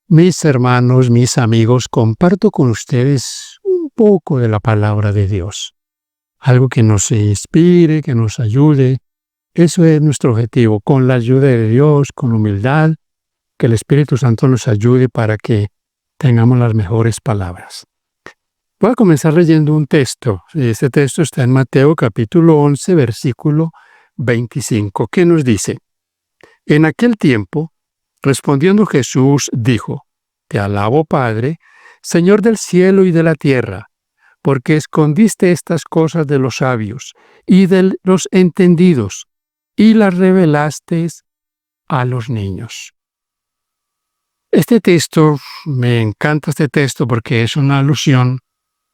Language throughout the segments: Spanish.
Mis hermanos, mis amigos, comparto con ustedes un poco de la palabra de Dios. Algo que nos inspire, que nos ayude. Eso es nuestro objetivo. Con la ayuda de Dios, con humildad, que el Espíritu Santo nos ayude para que tengamos las mejores palabras. Voy a comenzar leyendo un texto. Este texto está en Mateo capítulo 11, versículo 25, que nos dice: En aquel tiempo, respondiendo Jesús, dijo: Te alabo, Padre, Señor del cielo y de la tierra, porque escondiste estas cosas de los sabios y de los entendidos, y las revelaste a los niños. Este texto, me encanta este texto porque es una alusión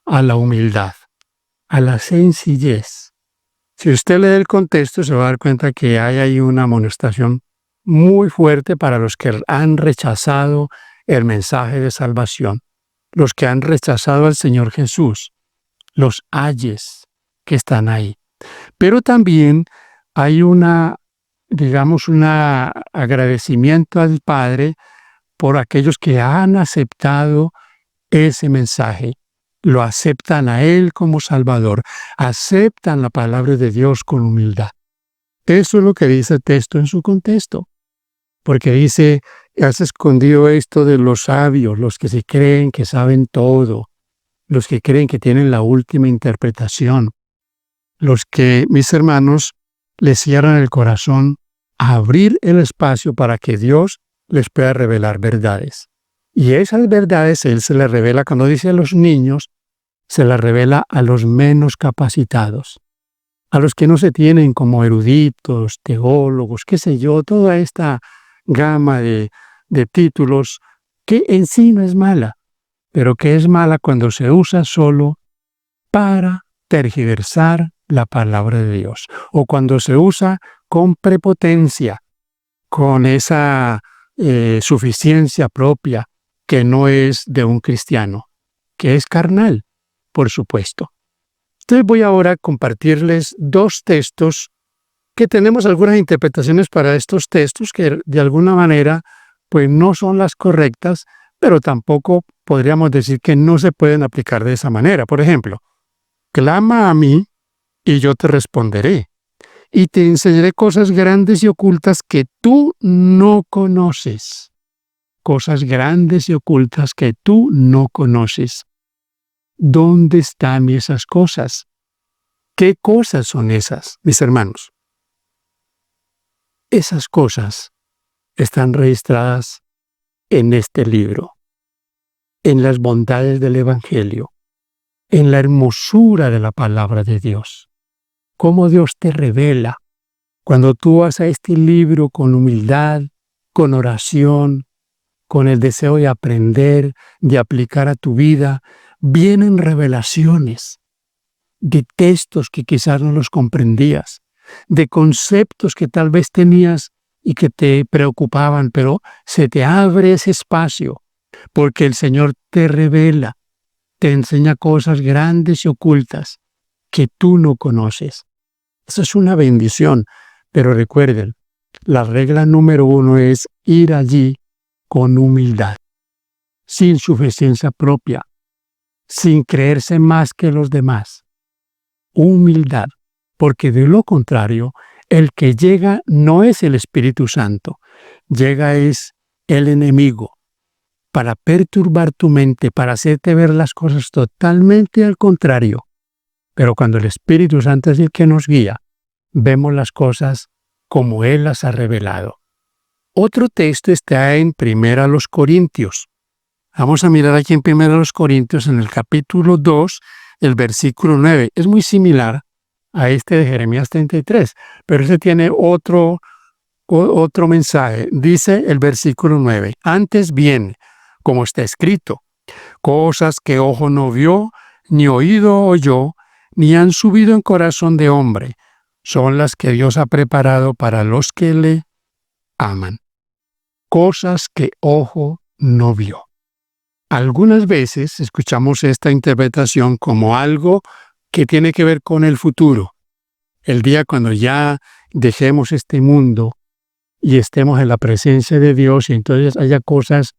a la humildad, a la sencillez. Si usted lee el contexto, se va a dar cuenta que hay ahí una amonestación muy fuerte para los que han rechazado el mensaje de salvación, los que han rechazado al Señor Jesús, los ayes que están ahí. Pero también hay un agradecimiento al Padre por aquellos que han aceptado ese mensaje, lo aceptan a Él como Salvador, aceptan la palabra de Dios con humildad. Eso es lo que dice el texto en su contexto. Porque dice: has escondido esto de los sabios, los que se creen que saben todo, los que creen que tienen la última interpretación, los que, mis hermanos, les cierran el corazón a abrir el espacio para que Dios les pueda revelar verdades. Y esas verdades Él se las revela, cuando dice a los niños, se las revela a los menos capacitados, a los que no se tienen como eruditos, teólogos, qué sé yo, toda esta gama de títulos que en sí no es mala, pero que es mala cuando se usa solo para tergiversar la palabra de Dios, o cuando se usa con prepotencia, con esa suficiencia propia que no es de un cristiano, que es carnal, por supuesto. Entonces voy ahora a compartirles dos textos que tenemos algunas interpretaciones para estos textos que de alguna manera pues no son las correctas, pero tampoco podríamos decir que no se pueden aplicar de esa manera. Por ejemplo, clama a mí y yo te responderé, y te enseñaré cosas grandes y ocultas que tú no conoces. Cosas grandes y ocultas que tú no conoces. ¿Dónde están esas cosas? ¿Qué cosas son esas, mis hermanos? Esas cosas están registradas en este libro, en las bondades del Evangelio, en la hermosura de la palabra de Dios. Cómo Dios te revela cuando tú vas a este libro con humildad, con oración, con el deseo de aprender, de aplicar a tu vida. Vienen revelaciones de textos que quizás no los comprendías, de conceptos que tal vez tenías y que te preocupaban, pero se te abre ese espacio porque el Señor te revela, te enseña cosas grandes y ocultas que tú no conoces. Eso es una bendición, pero recuerden, la regla número 1 es ir allí con humildad, sin suficiencia propia, sin creerse más que los demás. Humildad, porque de lo contrario, el que llega no es el Espíritu Santo, llega es el enemigo, para perturbar tu mente, para hacerte ver las cosas totalmente al contrario. Pero cuando el Espíritu Santo es el que nos guía, vemos las cosas como Él las ha revelado. Otro texto está en 1 Corintios. Vamos a mirar aquí en 1 Corintios, en el capítulo 2, el versículo 9. Es muy similar a este de Jeremías 33, pero ese tiene otro mensaje. Dice el versículo 9: Antes bien, como está escrito, cosas que ojo no vio, ni oído oyó, ni han subido en corazón de hombre, son las que Dios ha preparado para los que le aman. Cosas que ojo no vio. Algunas veces escuchamos esta interpretación como algo que tiene que ver con el futuro. El día cuando ya dejemos este mundo y estemos en la presencia de Dios y entonces haya cosas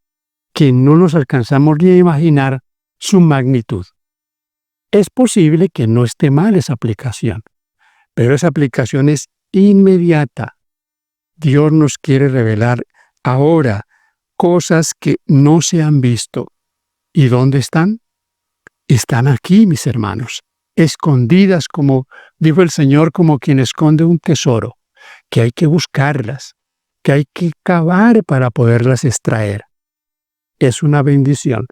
que no nos alcanzamos ni a imaginar su magnitud. Es posible que no esté mal esa aplicación, pero esa aplicación es inmediata. Dios nos quiere revelar ahora cosas que no se han visto. ¿Y dónde están? Están aquí, mis hermanos, escondidas, como dijo el Señor, como quien esconde un tesoro, que hay que buscarlas, que hay que cavar para poderlas extraer. Es una bendición.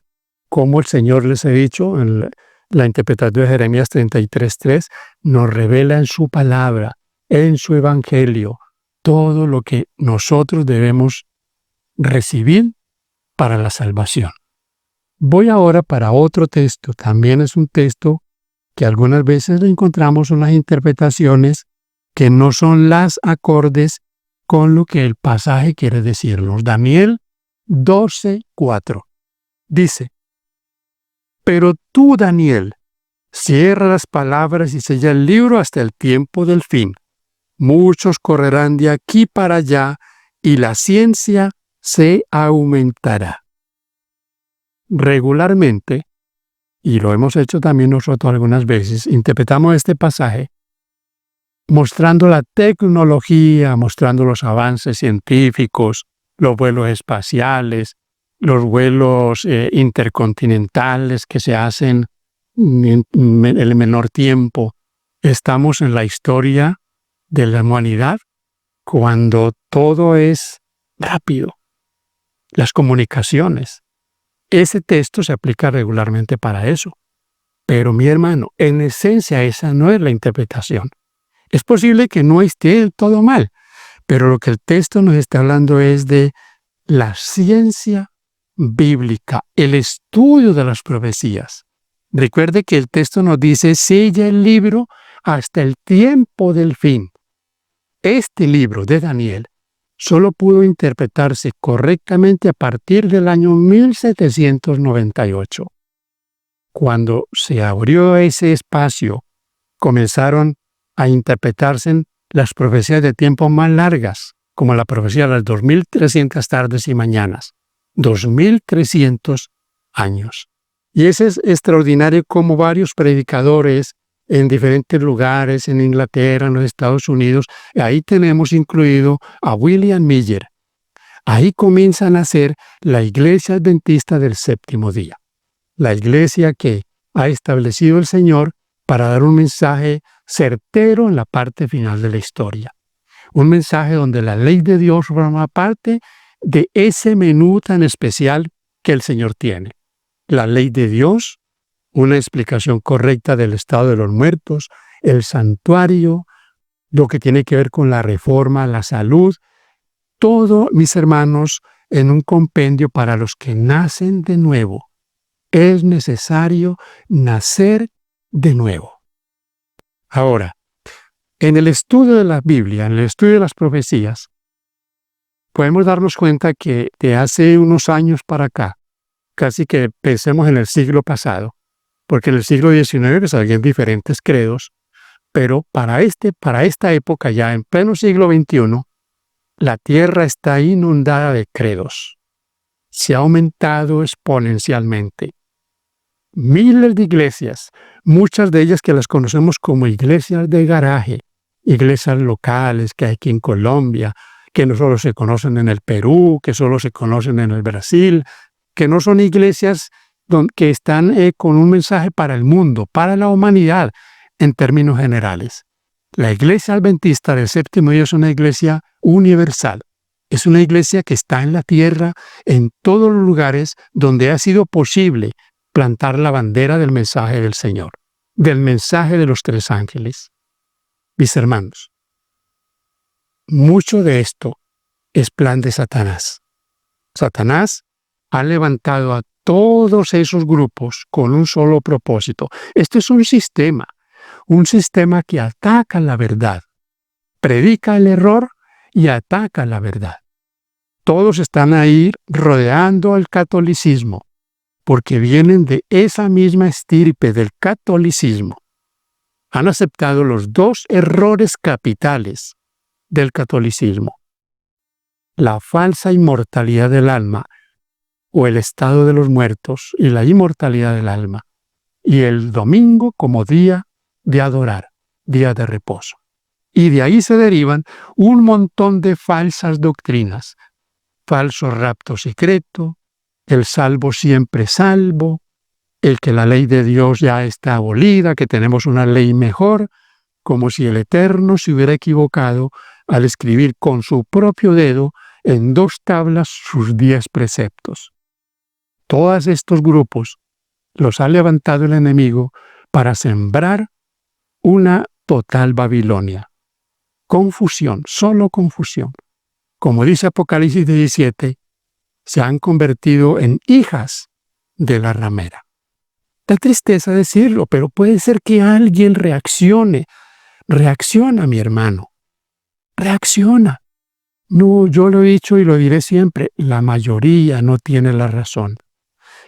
Como el Señor, les he dicho, en la interpretación de Jeremías 33:3, nos revela en su palabra, en su evangelio, todo lo que nosotros debemos recibir para la salvación. Voy ahora para otro texto. También es un texto que algunas veces le encontramos unas interpretaciones que no son las acordes con lo que el pasaje quiere decirnos. Daniel 12:4 dice: pero tú, Daniel, cierra las palabras y sella el libro hasta el tiempo del fin. Muchos correrán de aquí para allá y la ciencia se aumentará. Regularmente, y lo hemos hecho también nosotros algunas veces, interpretamos este pasaje mostrando la tecnología, mostrando los avances científicos, los vuelos espaciales, los vuelos intercontinentales que se hacen en el menor tiempo. Estamos en la historia de la humanidad cuando todo es rápido. Las comunicaciones. Ese texto se aplica regularmente para eso. Pero mi hermano, en esencia esa no es la interpretación. Es posible que no esté del todo mal, pero lo que el texto nos está hablando es de la ciencia bíblica, el estudio de las profecías. Recuerde que el texto nos dice: sella el libro hasta el tiempo del fin. Este libro de Daniel solo pudo interpretarse correctamente a partir del año 1798. Cuando se abrió ese espacio, comenzaron a interpretarse las profecías de tiempo más largas, como la profecía de las 2300 tardes y mañanas. 2300 años. Y es extraordinario cómo varios predicadores en diferentes lugares, en Inglaterra, en los Estados Unidos, ahí tenemos incluido a William Miller. Ahí comienza a nacer la Iglesia Adventista del Séptimo Día. La iglesia que ha establecido el Señor para dar un mensaje certero en la parte final de la historia. Un mensaje donde la ley de Dios forma parte de ese menú tan especial que el Señor tiene. La ley de Dios, una explicación correcta del estado de los muertos, el santuario, lo que tiene que ver con la reforma, la salud, todo, mis hermanos, en un compendio para los que nacen de nuevo. Es necesario nacer de nuevo. Ahora, en el estudio de la Biblia, en el estudio de las profecías, podemos darnos cuenta que de hace unos años para acá, casi que pensemos en el siglo pasado, porque en el siglo XIX salían diferentes credos, pero para esta época, ya en pleno siglo XXI, la tierra está inundada de credos. Se ha aumentado exponencialmente. Miles de iglesias, muchas de ellas que las conocemos como iglesias de garaje, iglesias locales que hay aquí en Colombia, que no solo se conocen en el Perú, que solo se conocen en el Brasil, que no son iglesias que están con un mensaje para el mundo, para la humanidad, en términos generales. La Iglesia Adventista del Séptimo Día es una iglesia universal. Es una iglesia que está en la tierra, en todos los lugares donde ha sido posible plantar la bandera del mensaje del Señor, del mensaje de los tres ángeles. Mis hermanos, mucho de esto es plan de Satanás. Satanás ha levantado a todos esos grupos con un solo propósito. Este es un sistema que ataca la verdad, predica el error y ataca la verdad. Todos están ahí rodeando el catolicismo, porque vienen de esa misma estirpe del catolicismo. Han aceptado los dos errores capitales del catolicismo: la falsa inmortalidad del alma o el estado de los muertos y la inmortalidad del alma, y el domingo como día de adorar, día de reposo. Y de ahí se derivan un montón de falsas doctrinas, falso rapto secreto, el salvo siempre salvo, el que la ley de Dios ya está abolida, que tenemos una ley mejor, como si el Eterno se hubiera equivocado al escribir con su propio dedo en 2 tablas sus 10 preceptos. Todos estos grupos los ha levantado el enemigo para sembrar una total Babilonia. Confusión, solo confusión. Como dice Apocalipsis 17, se han convertido en hijas de la ramera. Da tristeza decirlo, pero puede ser que alguien reaccione. Reacciona, mi hermano. Reacciona. No, yo lo he dicho y lo diré siempre, la mayoría no tiene la razón.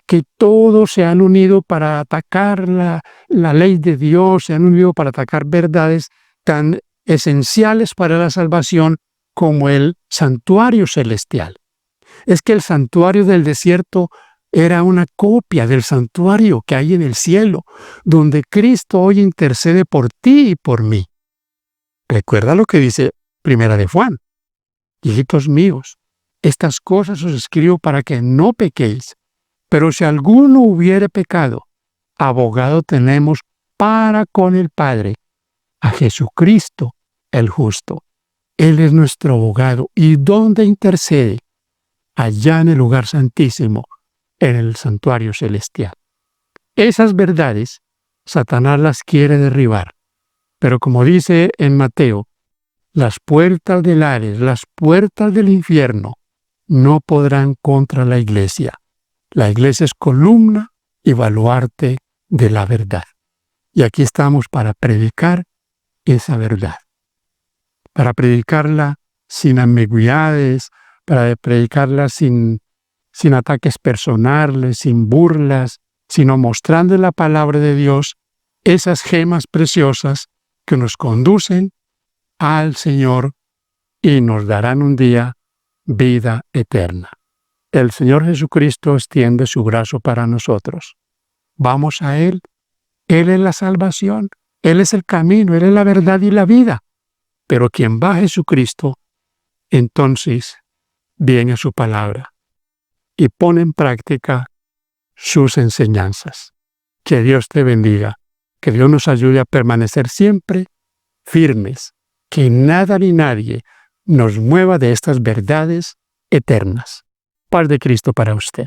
Que todos se han unido para atacar la ley de Dios, se han unido para atacar verdades tan esenciales para la salvación como el santuario celestial. Es que el santuario del desierto era una copia del santuario que hay en el cielo, donde Cristo hoy intercede por ti y por mí. Recuerda lo que dice Primera de Juan. Hijitos míos, estas cosas os escribo para que no pequéis. Pero si alguno hubiere pecado, abogado tenemos para con el Padre, a Jesucristo el justo. Él es nuestro abogado. ¿Y dónde intercede? Allá en el lugar santísimo, en el santuario celestial. Esas verdades, Satanás las quiere derribar. Pero como dice en Mateo, las puertas del Hades, las puertas del infierno, no podrán contra la iglesia. La iglesia es columna y baluarte de la verdad. Y aquí estamos para predicar esa verdad. Para predicarla sin ambigüedades, para predicarla sin ataques personales, sin burlas, sino mostrando en la palabra de Dios esas gemas preciosas que nos conducen al Señor y nos darán un día vida eterna. El Señor Jesucristo extiende su brazo para nosotros. Vamos a Él. Él es la salvación. Él es el camino. Él es la verdad y la vida. Pero quien va a Jesucristo, entonces viene su palabra y pone en práctica sus enseñanzas. Que Dios te bendiga. Que Dios nos ayude a permanecer siempre firmes. Que nada ni nadie nos mueva de estas verdades eternas. Paz de Cristo para usted.